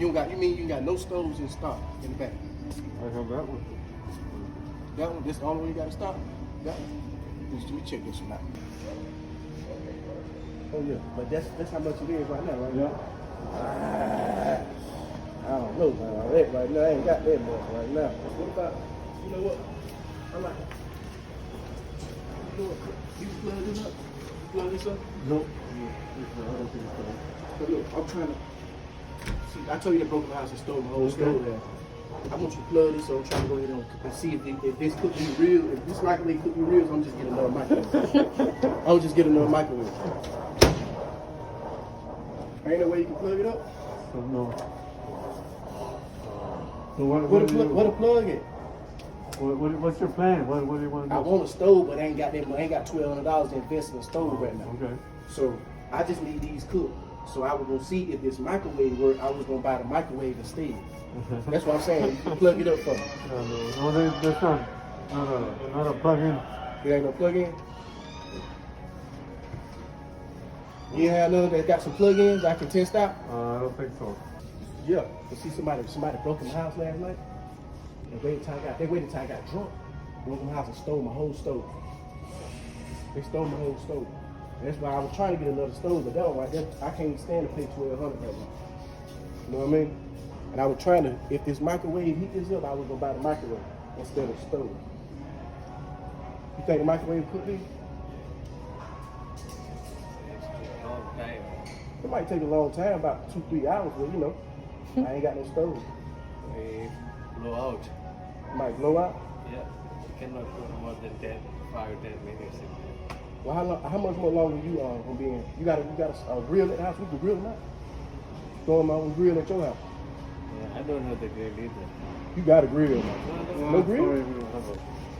You don't got. You mean you got no stoves in stock in the back? I have that one. That one. This the only one you got to stock. That one. Let me check this one out. Oh yeah, but that's how much it is right now, right? Yeah. I don't know about that right now. I ain't got that much right now. What about? You know what? I like. You know what? You plug this up. You plug this up. No. I don't think so. But look, I'm trying to. See, I told you I broke my house and stole my whole stove there. I want you to plug this, so I'm trying to go ahead and see if this could be real. If this microwave could be real, so I'm just getting another microwave. I'll just get another microwave. Ain't no way you can plug it up? No. So What a plug at? What's your plan? What do you want to do? I want a stove, but I ain't got $1,200 to invest in a stove right now. Okay. So I just need these cooked. So I was gonna see if this microwave worked. I was gonna buy the microwave instead. That's what I'm saying. You plug it up for me. No, that's not a plug-in. It ain't no plug-in. You have none that got some plug-ins I can test out? I don't think so. Yeah. You see somebody broke in my house last night. They waited till I got drunk. Broke in my house and stole my whole stove. They stole my whole stove. That's why I was trying to get another stove, but that one right there, I can't stand to pay $1,200 right now. You know what I mean? And I was trying to, if this microwave heat this up, I was gonna buy the microwave instead of stove. You think the microwave could be? Long time. It might take a long time, about 2-3 hours, but you know, I ain't got no stove. We blow out. It might blow out. Yeah. You cannot put more than 5-10 minutes in there. Well, how much more longer you gonna be in? You got a grill at the house? We can grill them out. Throw them out and grill at your house. Yeah, I don't know the grill either. You got a grill. No grill? Sorry, we don't have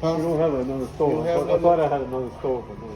Huh? We don't have another stove. You don't have I thought I had another stove, but no.